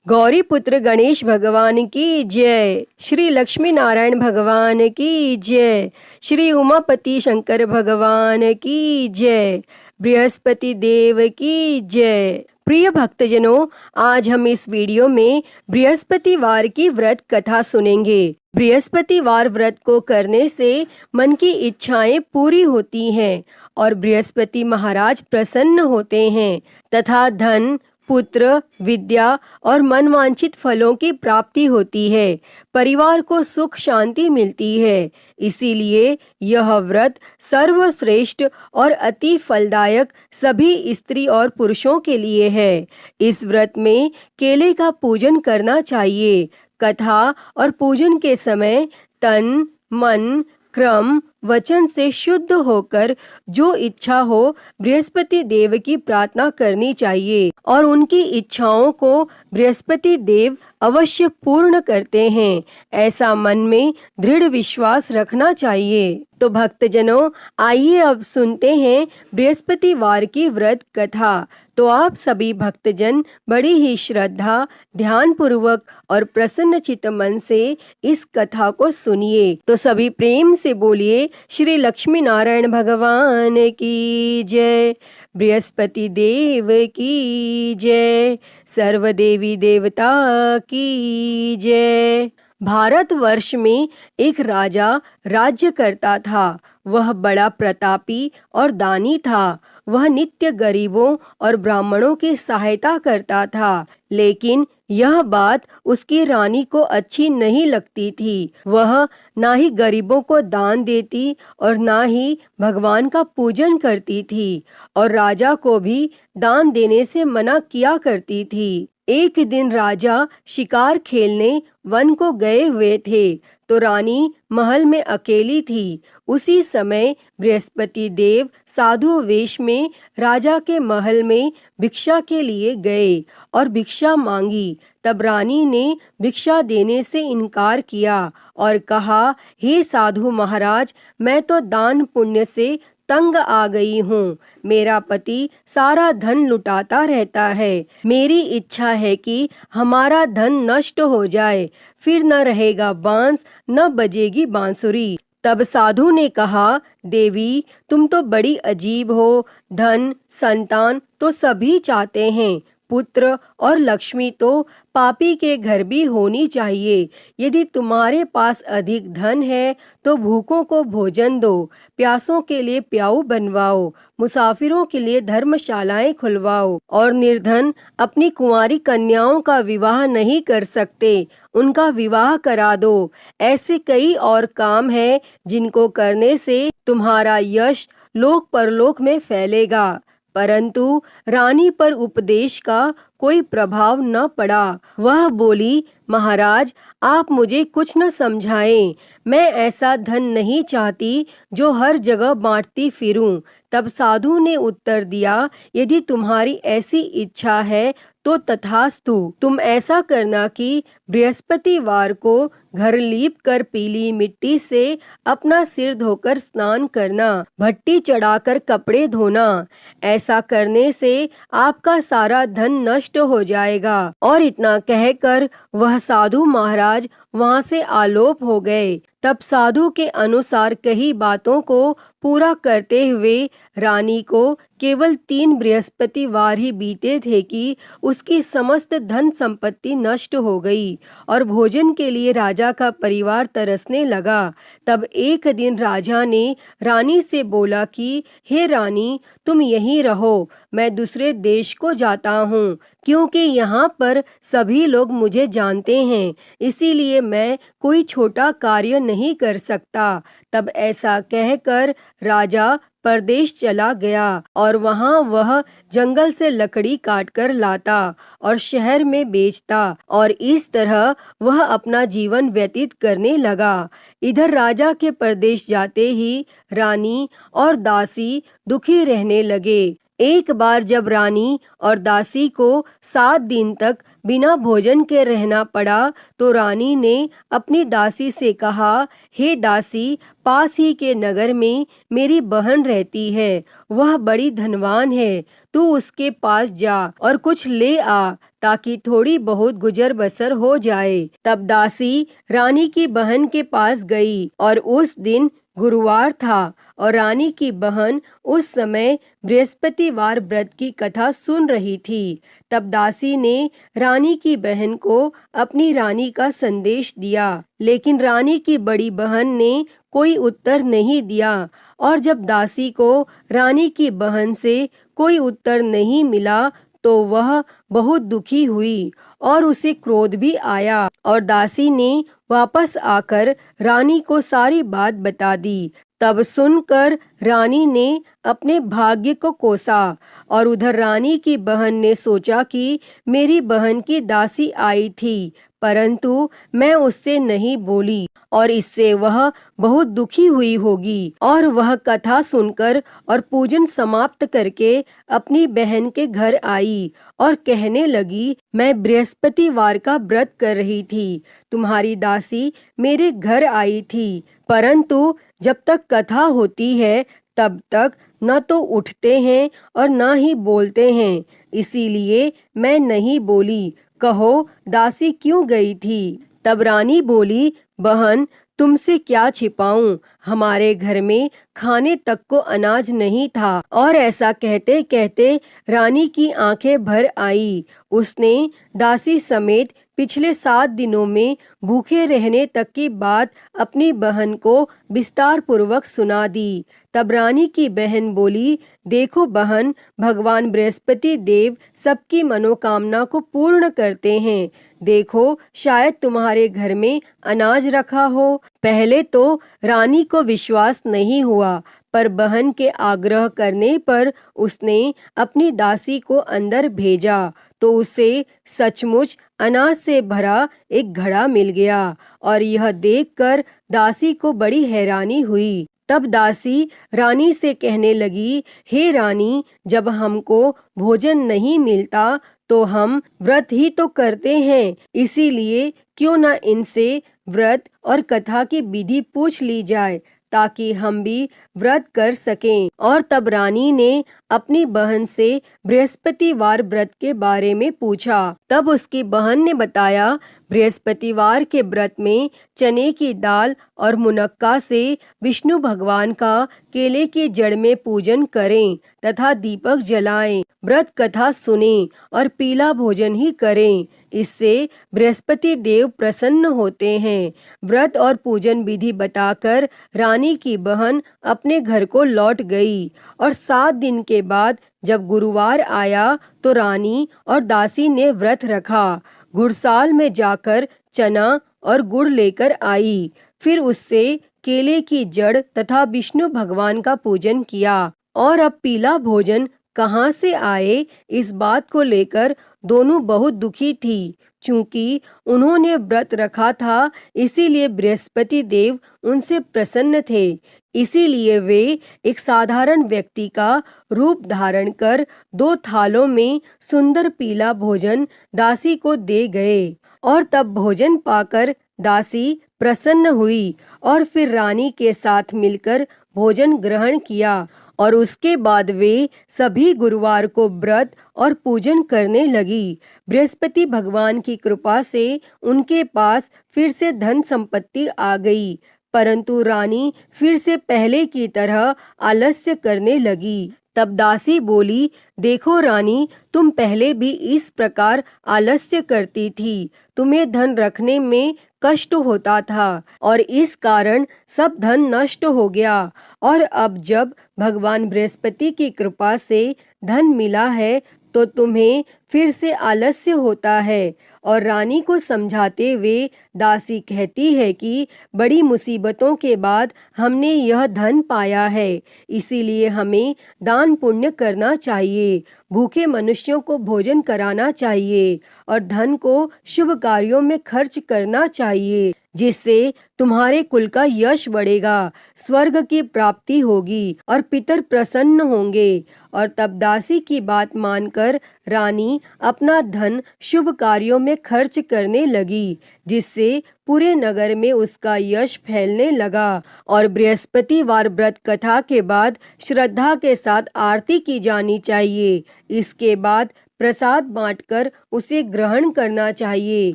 गौरी पुत्र गणेश भगवान की जय। श्री लक्ष्मी नारायण भगवान की जय। श्री उमापति शंकर भगवान की जय। बृहस्पति देव की जय। प्रिय भक्तजनों, आज हम इस वीडियो में बृहस्पतिवार की व्रत कथा सुनेंगे। बृहस्पतिवार व्रत को करने से मन की इच्छाएं पूरी होती हैं और बृहस्पति महाराज प्रसन्न होते हैं तथा धन, पुत्र, विद्या और मनवांछित फलों की प्राप्ति होती है। परिवार को सुख शांति मिलती है। इसीलिए यह व्रत सर्वश्रेष्ठ और अति फलदायक सभी स्त्री और पुरुषों के लिए है। इस व्रत में केले का पूजन करना चाहिए। कथा और पूजन के समय तन, मन, क्रम, वचन से शुद्ध होकर जो इच्छा हो बृहस्पति देव की प्रार्थना करनी चाहिए और उनकी इच्छाओं को बृहस्पति देव अवश्य पूर्ण करते हैं, ऐसा मन में दृढ़ विश्वास रखना चाहिए। तो भक्तजनों, आइए अब सुनते हैं बृहस्पतिवार की व्रत कथा। तो आप सभी भक्तजन बड़ी ही श्रद्धा, ध्यान पूर्वक और प्रसन्न चित्त मन से इस कथा को सुनिए। तो सभी प्रेम से बोलिए श्री लक्ष्मी नारायण भगवान की जय। बृहस्पति देव की जय। सर्व देवी देवता की जय। भारतवर्ष में एक राजा राज्य करता था। वह बड़ा प्रतापी और दानी था। वह नित्य गरीबों और ब्राह्मणों की सहायता करता था, लेकिन यह बात उसकी रानी को अच्छी नहीं लगती थी। वह ना ही गरीबों को दान देती और ना ही भगवान का पूजन करती थी और राजा को भी दान देने से मना किया करती थी। एक दिन राजा शिकार खेलने वन को गए हुए थे तो रानी महल में अकेली थी। उसी समय बृहस्पति देव साधु वेश में राजा के महल में भिक्षा के लिए गए और भिक्षा मांगी। तब रानी ने भिक्षा देने से इनकार किया और कहा, हे साधु महाराज, मैं तो दान पुण्य से तंग आ गई हूँ। मेरा पति सारा धन लुटाता रहता है। मेरी इच्छा है कि हमारा धन नष्ट हो जाए, फिर न रहेगा बांस, न बजेगी बांसुरी। तब साधु ने कहा, देवी, तुम तो बड़ी अजीब हो। धन, संतान तो सभी चाहते हैं, पुत्र और लक्ष्मी तो पापी के घर भी होनी चाहिए। यदि तुम्हारे पास अधिक धन है तो भूखों को भोजन दो, प्यासों के लिए प्याऊ बनवाओ, मुसाफिरों के लिए धर्मशालाएं खुलवाओ और निर्धन अपनी कुंवारी कन्याओं का विवाह नहीं कर सकते, उनका विवाह करा दो। ऐसे कई और काम हैं जिनको करने से तुम्हारा यश लोक परलोक में फैलेगा। परंतु रानी पर उपदेश का कोई प्रभाव न पड़ा। वह बोली, महाराज, आप मुझे कुछ न समझाएं। मैं ऐसा धन नहीं चाहती जो हर जगह बांटती फिरूं। तब साधु ने उत्तर दिया, यदि तुम्हारी ऐसी इच्छा है तो तथास्तु। तुम ऐसा करना कि बृहस्पतिवार को घर लीप कर पीली मिट्टी से अपना सिर धोकर स्नान करना, भट्टी चढ़ाकर कपड़े धोना। ऐसा करने से आपका सारा धन नष्ट हो जाएगा। और इतना कहकर वह साधु महाराज वहां से आलोप हो गए। तब साधु के अनुसार कही बातों को पूरा करते हुए रानी को केवल 3 बृहस्पतिवार ही बीते थे कि उसकी समस्त धन संपत्ति नष्ट हो गई और भोजन के लिए राजा का परिवार तरसने लगा। तब एक दिन राजा ने रानी से बोला कि हे रानी, तुम यहीं रहो, मैं दूसरे देश को जाता हूँ, क्योंकि यहाँ पर सभी लोग मुझे जानते हैं, इसीलिए मैं कोई छोटा कार्य नहीं कर सकता। तब ऐसा कहकर राजा परदेश चला गया और वहाँ वह जंगल से लकड़ी काटकर लाता और शहर में बेचता और इस तरह वह अपना जीवन व्यतीत करने लगा। इधर राजा के परदेश जाते ही रानी और दासी दुखी रहने लगे। एक बार जब रानी और दासी को 7 दिन तक बिना भोजन के रहना पड़ा तो रानी ने अपनी दासी से कहा, हे दासी, पास ही के नगर में मेरी बहन रहती है, वह बड़ी धनवान है, तू उसके पास जा और कुछ ले आ ताकि थोड़ी बहुत गुजर बसर हो जाए। तब दासी रानी की बहन के पास गई और उस दिन गुरुवार था और रानी की बहन उस समय बृहस्पतिवार व्रत की कथा सुन रही थी। तब दासी ने रानी की बहन को अपनी रानी का संदेश दिया, लेकिन रानी की बड़ी बहन ने कोई उत्तर नहीं दिया। और जब दासी को रानी की बहन से कोई उत्तर नहीं मिला तो वह बहुत दुखी हुई और उसे क्रोध भी आया और दासी ने वापस आकर रानी को सारी बात बता दी। तब सुनकर रानी ने अपने भाग्य को कोसा और उधर रानी की बहन ने सोचा कि मेरी बहन की दासी आई थी, परंतु मैं उससे नहीं बोली और इससे वह बहुत दुखी हुई होगी। और वह कथा सुनकर और पूजन समाप्त करके अपनी बहन के घर आई और कहने लगी, मैं बृहस्पतिवार का व्रत कर रही थी, तुम्हारी दासी मेरे घर आई थी, परंतु जब तक कथा होती है तब तक न तो उठते हैं और न ही बोलते हैं, इसीलिए मैं नहीं बोली। कहो दासी क्यों गई थी? तब रानी बोली, बहन तुमसे क्या छिपाऊं, हमारे घर में खाने तक को अनाज नहीं था। और ऐसा कहते कहते रानी की आंखें भर आई। उसने दासी समेत पिछले 7 दिनों में भूखे रहने तक की बात अपनी बहन को विस्तार पूर्वक सुना दी। तब रानी की बहन बोली, देखो बहन, भगवान बृहस्पति देव सबकी मनोकामना को पूर्ण करते हैं। देखो शायद तुम्हारे घर में अनाज रखा हो। पहले तो रानी को विश्वास नहीं हुआ, पर बहन के आग्रह करने पर उसने अपनी दासी को अंदर भेजा तो उसे सचमुच अनाज से भरा एक घड़ा मिल गया और यह देखकर दासी को बड़ी हैरानी हुई। तब दासी रानी से कहने लगी, हे रानी, जब हमको भोजन नहीं मिलता तो हम व्रत ही तो करते हैं, इसीलिए क्यों न इनसे व्रत और कथा की विधि पूछ ली जाए ताकि हम भी व्रत कर सकें। और तब रानी ने अपनी बहन से बृहस्पतिवार व्रत के बारे में पूछा। तब उसकी बहन ने बताया, बृहस्पतिवार के व्रत में चने की दाल और मुनक्का से विष्णु भगवान का केले की जड़ में पूजन करें तथा दीपक जलाएं, व्रत कथा सुनें और पीला भोजन ही करें, इससे बृहस्पति देव प्रसन्न होते हैं। व्रत और पूजन विधि बताकर रानी की बहन अपने घर को लौट गई और 7 दिन के बाद जब गुरुवार आया तो रानी और दासी ने व्रत रखा। गुड़साल में जाकर चना और गुड़ लेकर आई, फिर उससे केले की जड़ तथा विष्णु भगवान का पूजन किया। और अब पीला भोजन कहाँ से आए, इस बात को लेकर दोनों बहुत दुखी थी। चूंकि उन्होंने व्रत रखा था, इसीलिए बृहस्पति देव उनसे प्रसन्न थे। इसीलिए वे एक साधारण व्यक्ति का रूप धारण कर 2 थालों में सुंदर पीला भोजन दासी को दे गए। और तब भोजन पाकर दासी प्रसन्न हुई और फिर रानी के साथ मिलकर भोजन ग्रहण किया और उसके बाद वे सभी गुरुवार को व्रत और पूजन करने लगी। बृहस्पति भगवान की कृपा से उनके पास फिर से धन संपत्ति आ गई, परंतु रानी फिर से पहले की तरह आलस्य करने लगी। तब दासी बोली, देखो रानी, तुम पहले भी इस प्रकार आलस्य करती थी, तुम्हें धन रखने में कष्ट होता था और इस कारण सब धन नष्ट हो गया। और अब जब भगवान बृहस्पति की कृपा से धन मिला है तो तुम्हें फिर से आलस्य होता है। और रानी को समझाते हुए दासी कहती है कि बड़ी मुसीबतों के बाद हमने यह धन पाया है, इसीलिए हमें दान पुण्य करना चाहिए, भूखे मनुष्यों को भोजन कराना चाहिए और धन को शुभ कार्यों में खर्च करना चाहिए, जिससे तुम्हारे कुल का यश बढ़ेगा, स्वर्ग की प्राप्ति होगी और पितर प्रसन्न होंगे। और तब दासी की बात मानकर रानी अपना धन शुभ कार्यों में खर्च करने लगी, जिससे पूरे नगर में उसका यश फैलने लगा। और बृहस्पतिवार व्रत कथा के बाद श्रद्धा के साथ आरती की जानी चाहिए। इसके बाद प्रसाद बांटकर उसे ग्रहण करना चाहिए।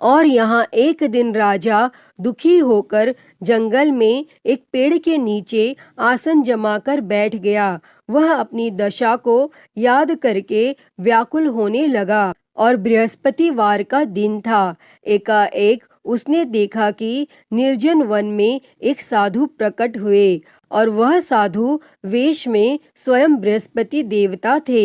और यहाँ एक दिन राजा दुखी होकर जंगल में एक पेड़ के नीचे आसन जमाकर बैठ गया। वह अपनी दशा को याद करके व्याकुल होने लगा और बृहस्पतिवार का दिन था। एकाएक उसने देखा कि निर्जन वन में एक साधु प्रकट हुए और वह साधु वेश में स्वयं बृहस्पति देवता थे।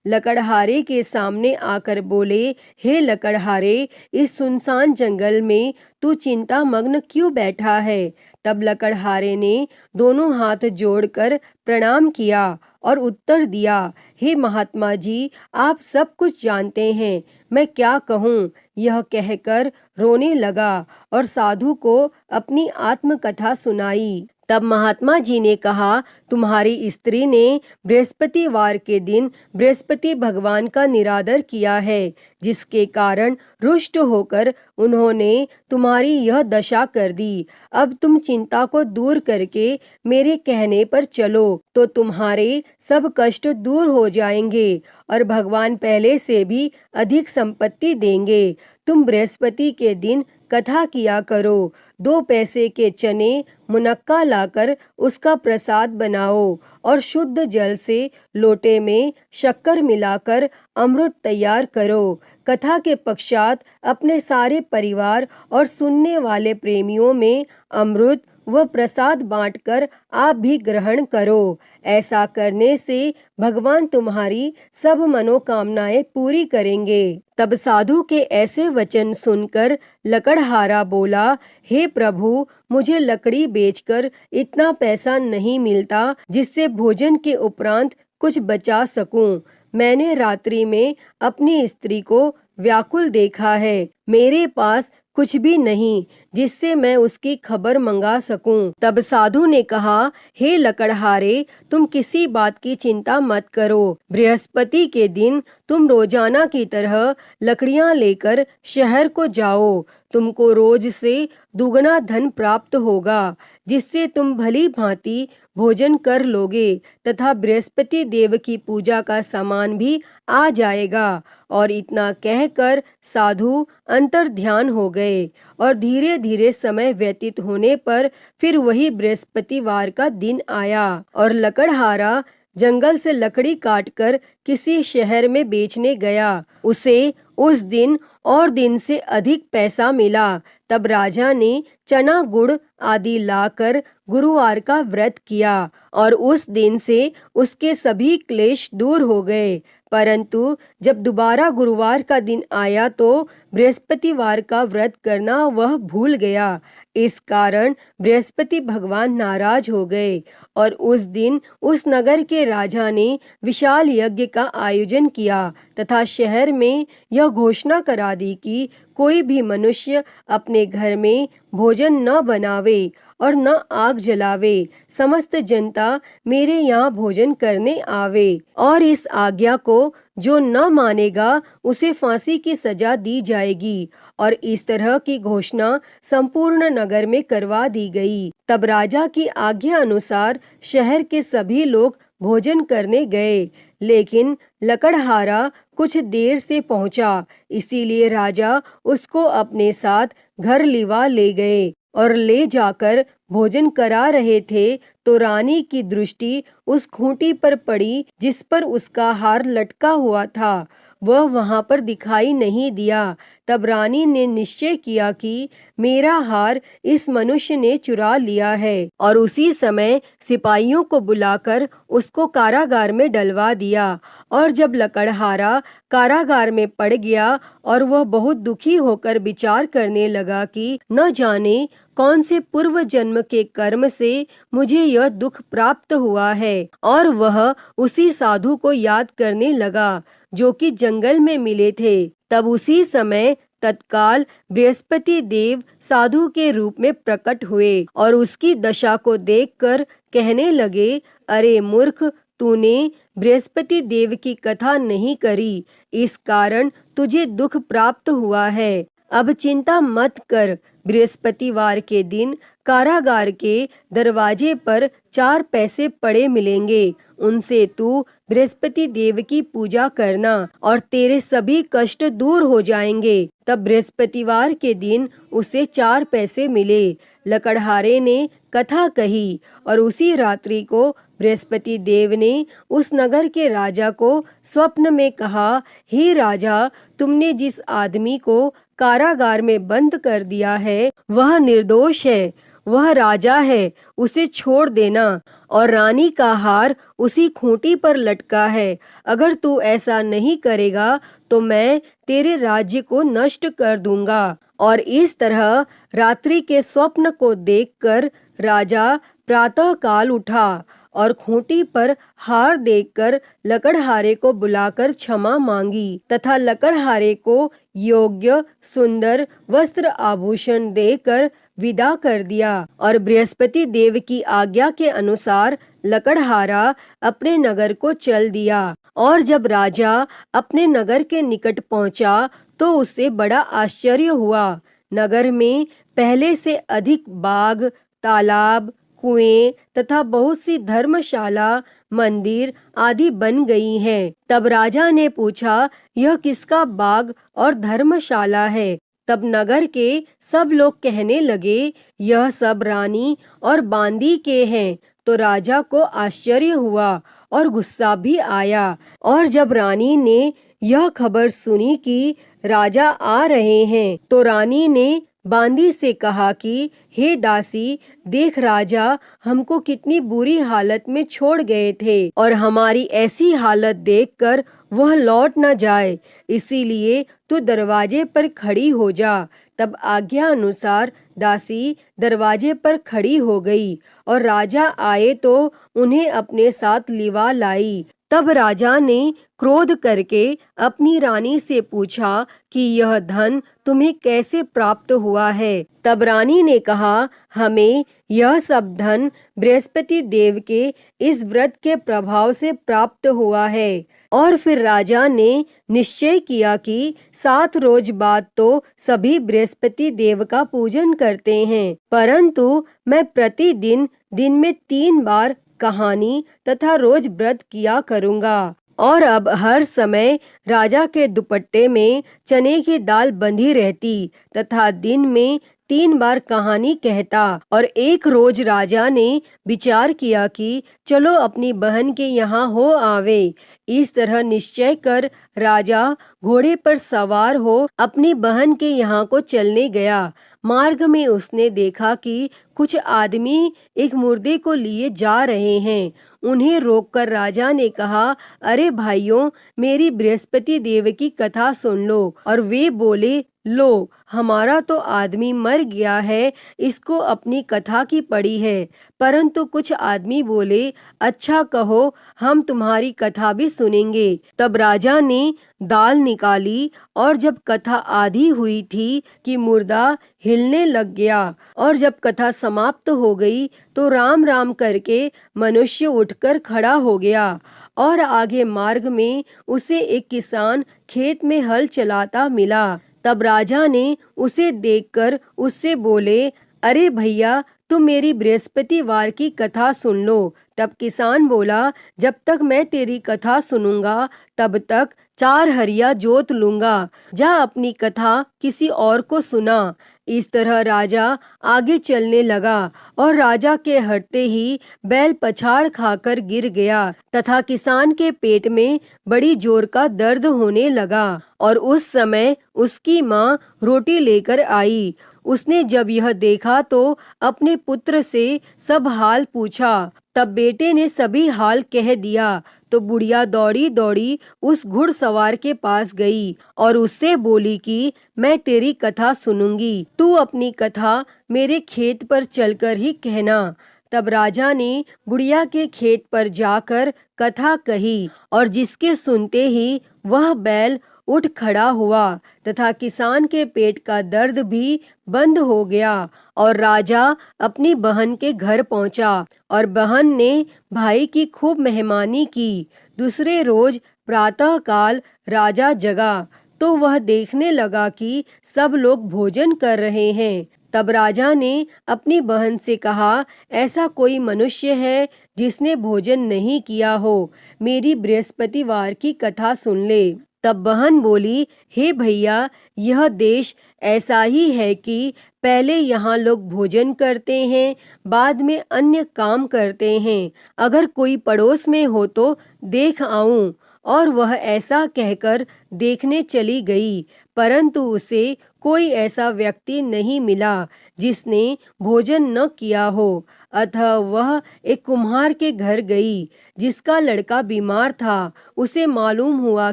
लकड़हारे के सामने आकर बोले, हे लकड़हारे, इस सुनसान जंगल में तू चिंता मग्न क्यों बैठा है? तब लकड़हारे ने दोनों हाथ जोड़कर प्रणाम किया और उत्तर दिया, हे महात्मा जी, आप सब कुछ जानते हैं, मैं क्या कहूँ? यह कहकर रोने लगा और साधु को अपनी आत्मकथा सुनाई। तब महात्मा जी ने कहा, तुम्हारी स्त्री ने बृहस्पतिवार के दिन बृहस्पति भगवान का निरादर किया है, जिसके कारण रुष्ट होकर उन्होंने तुम्हारी यह दशा कर दी। अब तुम चिंता को दूर करके मेरे कहने पर चलो तो तुम्हारे सब कष्ट दूर हो जाएंगे और भगवान पहले से भी अधिक संपत्ति देंगे। तुम बृहस्पति के दिन कथा किया करो। 2 पैसे के चने मुनक्का लाकर उसका प्रसाद बनाओ और शुद्ध जल से लोटे में शक्कर मिलाकर अमृत तैयार करो। कथा के पश्चात अपने सारे परिवार और सुनने वाले प्रेमियों में अमृत व प्रसाद बांटकर आप भी ग्रहण करो। ऐसा करने से भगवान तुम्हारी सब मनोकामनाएं पूरी करेंगे। तब साधु के ऐसे वचन सुनकर लकड़हारा बोला, हे प्रभु, मुझे लकड़ी बेचकर इतना पैसा नहीं मिलता जिससे भोजन के उपरांत कुछ बचा सकूं। मैंने रात्रि में अपनी स्त्री को व्याकुल देखा है। मेरे पास कुछ भी नहीं जिससे मैं उसकी खबर मंगा सकूं। तब साधु ने कहा, हे लकड़हारे, तुम किसी बात की चिंता मत करो। बृहस्पति के दिन तुम रोजाना की तरह लकड़ियां लेकर शहर को जाओ। तुमको रोज से दुगना धन प्राप्त होगा, जिससे तुम भली भांति भोजन कर लोगे तथा बृहस्पति देव की पूजा का सामान भी आ जाएगा। और इतना कहकर साधु अंतर ध्यान हो गए और धीरे धीरे समय व्यतीत होने पर फिर वही बृहस्पतिवार का दिन आया और लकड़हारा जंगल से लकड़ी काटकर किसी शहर में बेचने गया। उसे उस दिन और दिन से अधिक पैसा मिला। तब राजा ने चना गुड़ आदि लाकर गुरुवार का व्रत किया और उस दिन से उसके सभी क्लेश दूर हो गए। परंतु जब दोबारा गुरुवार का दिन आया तो बृहस्पतिवार का व्रत करना वह भूल गया। इस कारण बृहस्पति भगवान नाराज हो गए और उस दिन उस नगर के राजा ने विशाल यज्ञ का आयोजन किया तथा शहर में यह घोषणा करा दी कि कोई भी मनुष्य अपने घर में भोजन न बनावे और न आग जलावे। समस्त जनता मेरे यहाँ भोजन करने आवे और इस आज्ञा को जो न मानेगा उसे फांसी की सजा दी जाएगी। और इस तरह की घोषणा संपूर्ण नगर में करवा दी गई। तब राजा की आज्ञा अनुसार शहर के सभी लोग भोजन करने गए, लेकिन लकड़हारा कुछ देर से पहुंचा, इसीलिए राजा उसको अपने साथ घर लिवा ले गए और ले जाकर भोजन करा रहे थे तो रानी की दृष्टि उस खूंटी पर पड़ी जिस पर उसका हार लटका हुआ था। वह वहां पर दिखाई नहीं दिया। तब रानी ने निश्चय किया कि मेरा हार इस मनुष्य ने चुरा लिया है और उसी समय सिपाहियों को बुलाकर उसको कारागार में डलवा दिया। और जब लकड़हारा कारागार में पड़ गया और वह बहुत दुखी होकर विचार करने लगा कि न जाने कौन से पूर्व जन्म के कर्म से मुझे यह दुख प्राप्त हुआ है, और वह उसी साधु को याद करने लगा जो कि जंगल में मिले थे। तब उसी समय तत्काल बृहस्पति देव साधु के रूप में प्रकट हुए और उसकी दशा को देखकर कहने लगे, अरे मूर्ख, तूने बृहस्पति देव की कथा नहीं करी, इस कारण तुझे दुख प्राप्त हुआ है। अब चिंता मत कर, बृहस्पतिवार के दिन कारागार के दरवाजे पर 4 पैसे पड़े मिलेंगे। उनसे तू बृहस्पति देव की पूजा करना और तेरे सभी कष्ट दूर हो जाएंगे। तब बृहस्पतिवार के दिन उसे 4 पैसे मिले। लकड़हारे ने कथा कही और उसी रात्रि को बृहस्पति देव ने उस नगर के राजा को स्वप्न में कहा, हे राजा, तुमने जिस आदमी को कारागार में बंद कर दिया है वह निर्दोष है, वह राजा है, उसे छोड़ देना। और रानी का हार उसी खूंटी पर लटका है। अगर तू ऐसा नहीं करेगा तो मैं तेरे राज्य को नष्ट कर दूंगा। और इस तरह रात्रि के स्वप्न को देखकर राजा प्रातः काल उठा और खूंटी पर हार देखकर लकड़हारे को बुलाकर क्षमा मांगी तथा लकड़हारे को योग्य सुंदर वस्त्र आभूषण देकर विदा कर दिया। और बृहस्पति देव की आज्ञा के अनुसार लकड़हारा अपने नगर को चल दिया। और जब राजा अपने नगर के निकट पहुंचा तो उसे बड़ा आश्चर्य हुआ। नगर में पहले से अधिक बाग, तालाब, कुएं तथा बहुत सी धर्मशाला, मंदिर आदि बन गई हैं। तब राजा ने पूछा, यह किसका बाग और धर्मशाला है? तब नगर के सब लोग कहने लगे, यह सब रानी और बांदी के हैं। तो राजा को आश्चर्य हुआ और गुस्सा भी आया। और जब रानी ने यह खबर सुनी कि राजा आ रहे हैं तो रानी ने बांदी से कहा कि हे दासी, देख राजा हमको कितनी बुरी हालत में छोड़ गए थे और हमारी ऐसी हालत देखकर वह लौट न जाए, इसीलिए तू दरवाजे पर खड़ी हो जा। तब आज्ञा अनुसार दासी दरवाजे पर खड़ी हो गई और राजा आए तो उन्हें अपने साथ लिवा लाई। तब राजा ने क्रोध करके अपनी रानी से पूछा कि यह धन तुम्हें कैसे प्राप्त हुआ है? तब रानी ने कहा, हमें यह सब धन बृहस्पति देव के इस व्रत के प्रभाव से प्राप्त हुआ है। और फिर राजा ने निश्चय किया कि 7 रोज बाद तो सभी बृहस्पति देव का पूजन करते हैं, परंतु मैं प्रतिदिन दिन में 3 बार कहानी तथा रोज व्रत किया करूँगा। और अब हर समय राजा के दुपट्टे में चने की दाल बंधी रहती तथा दिन में 3 बार कहानी कहता। और एक रोज राजा ने विचार किया कि चलो अपनी बहन के यहाँ हो आवे। इस तरह निश्चय कर राजा घोड़े पर सवार हो अपनी बहन के यहाँ को चलने गया। मार्ग में उसने देखा कि कुछ आदमी एक मुर्दे को लिए जा रहे हैं। उन्हें रोककर राजा ने कहा, अरे भाइयों, मेरी बृहस्पति देव की कथा सुन लो। और वे बोले, लो, हमारा तो आदमी मर गया है, इसको अपनी कथा की पड़ी है। परंतु कुछ आदमी बोले, अच्छा कहो, हम तुम्हारी कथा भी सुनेंगे। तब राजा ने दाल निकाली और जब कथा आधी हुई थी कि मुर्दा हिलने लग गया। और जब कथा समाप्त हो गई तो राम राम करके मनुष्य उठकर खड़ा हो गया। और आगे मार्ग में उसे एक किसान खेत में हल चलाता मिला। तब राजा ने उसे देखकर उससे बोले, अरे भैया, तुम मेरी बृहस्पतिवार की कथा सुन लो। तब किसान बोला, जब तक मैं तेरी कथा सुनूंगा तब तक 4 हरिया जोत लूंगा। जा अपनी कथा किसी और को सुना। इस तरह राजा आगे चलने लगा और राजा के हटते ही बैल पछाड़ खाकर गिर गया तथा किसान के पेट में बड़ी जोर का दर्द होने लगा। और उस समय उसकी माँ रोटी लेकर आई। उसने जब यह देखा तो अपने पुत्र से सब हाल पूछा। तब बेटे ने सभी हाल कह दिया। तो बुढ़िया दौड़ी दौड़ी उस घुड़सवार के पास गई और उससे बोली कि मैं तेरी कथा सुनूंगी, तू अपनी कथा मेरे खेत पर चलकर ही कहना। तब राजा ने बुढ़िया के खेत पर जाकर कथा कही और जिसके सुनते ही वह बैल उठ खड़ा हुआ तथा किसान के पेट का दर्द भी बंद हो गया। और राजा अपनी बहन के घर पहुंचा और बहन ने भाई की खूब मेहमानी की। दूसरे रोज प्रातः काल राजा जगा तो वह देखने लगा कि सब लोग भोजन कर रहे हैं। तब राजा ने अपनी बहन से कहा, ऐसा कोई मनुष्य है जिसने भोजन नहीं किया हो, मेरी बृहस्पतिवार की कथा सुन ले। तब बहन बोली, हे भैया, यह देश ऐसा ही है कि पहले यहाँ लोग भोजन करते हैं, बाद में अन्य काम करते हैं। अगर कोई पड़ोस में हो तो देख आऊं। और वह ऐसा कहकर देखने चली गई, परंतु उसे कोई ऐसा व्यक्ति नहीं मिला जिसने भोजन न किया हो। अतः वह एक कुम्हार के घर गई जिसका लड़का बीमार था। उसे मालूम हुआ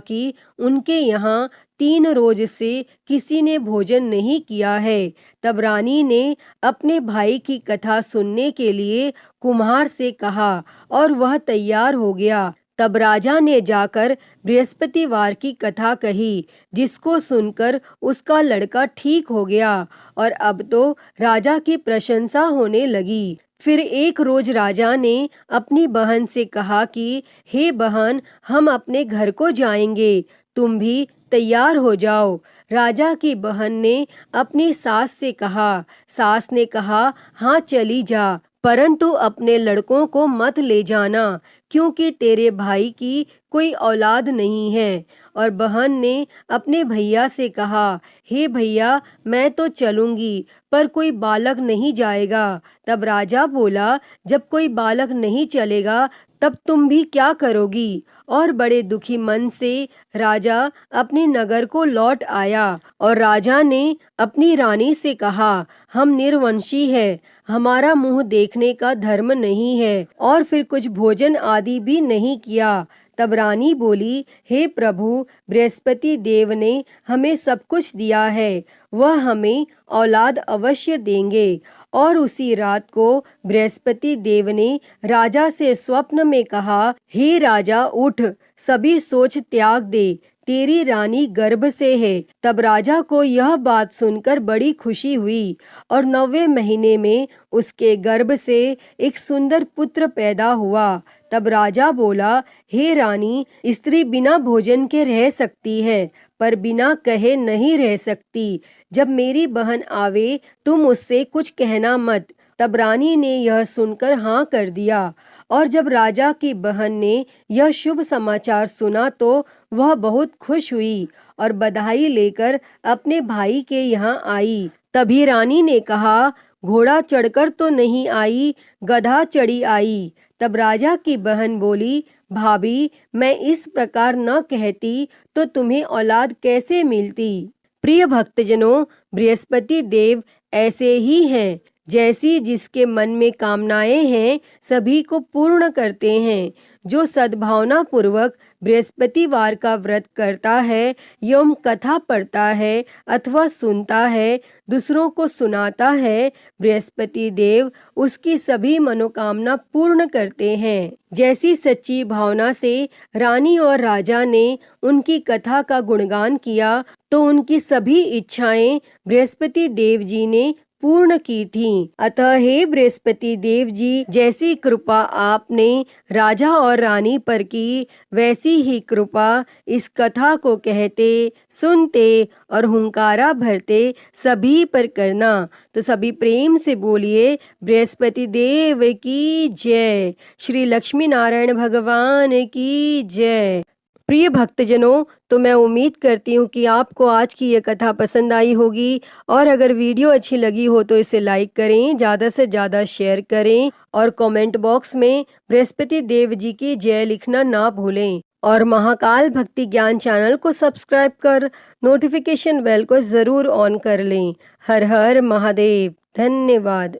कि उनके यहाँ 3 रोज से किसी ने भोजन नहीं किया है। तब रानी ने अपने भाई की कथा सुनने के लिए कुम्हार से कहा और वह तैयार हो गया। तब राजा ने जाकर बृहस्पतिवार की कथा कही, जिसको सुनकर उसका लड़का ठीक हो गया और अब तो राजा की प्रशंसा होने लगी। फिर एक रोज राजा ने अपनी बहन से कहा कि हे बहन, हम अपने घर को जाएंगे, तुम भी तैयार हो जाओ। राजा की बहन ने अपनी सास से कहा। सास ने कहा, हाँ चली जा, परंतु अपने लड़कों को मत ले जाना, क्योंकि तेरे भाई की कोई औलाद नहीं है। और बहन ने अपने भैया से कहा, हे भैया, मैं तो चलूंगी, पर कोई बालक नहीं जाएगा। तब राजा बोला, जब कोई बालक नहीं चलेगा तब तुम भी क्या करोगी? और बड़े दुखी मन से राजा अपने नगर को लौट आया। और राजा ने अपनी रानी से कहा, हम निर्वंशी है, हमारा मुंह देखने का धर्म नहीं है। और फिर कुछ भोजन आदि भी नहीं किया। तब रानी बोली, हे प्रभु, बृहस्पति देव ने हमें सब कुछ दिया है, वह हमें औलाद अवश्य देंगे। और उसी रात को बृहस्पति देव ने राजा से स्वप्न में कहा, हे राजा, उठ, सभी सोच त्याग दे, तेरी रानी गर्भ से है। तब राजा को यह बात सुनकर बड़ी खुशी हुई और 9वें महीने में उसके गर्भ से एक सुंदर पुत्र पैदा हुआ। तब राजा बोला, हे रानी, स्त्री बिना भोजन के रह सकती है, पर बिना कहे नहीं रह सकती। जब मेरी बहन आवे तुम उससे कुछ कहना मत। तब रानी ने यह सुनकर हाँ कर दिया। और जब राजा की बहन ने यह शुभ समाचार सुना तो वह बहुत खुश हुई और बधाई लेकर अपने भाई के यहाँ आई। तभी रानी ने कहा, घोड़ा चढ़कर तो नहीं आई, गधा चढ़ी आई। तब राजा की बहन बोली, भाभी, मैं इस प्रकार न कहती तो तुम्हें औलाद कैसे मिलती। प्रिय भक्तजनों, बृहस्पति देव ऐसे ही हैं, जैसी जिसके मन में कामनाएं हैं सभी को पूर्ण करते हैं। जो सद्भावना पूर्वक बृहस्पतिवार का व्रत करता है एवं कथा पढ़ता है अथवा सुनता है, दूसरों को सुनाता है, बृहस्पति देव उसकी सभी मनोकामना पूर्ण करते हैं। जैसी सच्ची भावना से रानी और राजा ने उनकी कथा का गुणगान किया तो उनकी सभी इच्छाएं बृहस्पति देव जी ने पूर्ण की थीं। अतः हे बृहस्पति देव जी, जैसी कृपा आपने राजा और रानी पर की, वैसी ही कृपा इस कथा को कहते, सुनते और हुंकारा भरते सभी पर करना। तो सभी प्रेम से बोलिए, बृहस्पति देव की जय, श्री लक्ष्मी नारायण भगवान की जय। प्रिय भक्तजनों, तो मैं उम्मीद करती हूँ कि आपको आज की ये कथा पसंद आई होगी। और अगर वीडियो अच्छी लगी हो तो इसे लाइक करें, ज़्यादा से ज़्यादा शेयर करें और कमेंट बॉक्स में बृहस्पति देव जी की जय लिखना ना भूलें। और महाकाल भक्ति ज्ञान चैनल को सब्सक्राइब कर नोटिफिकेशन बेल को ज़रूर ऑन कर लें। हर हर महादेव। धन्यवाद।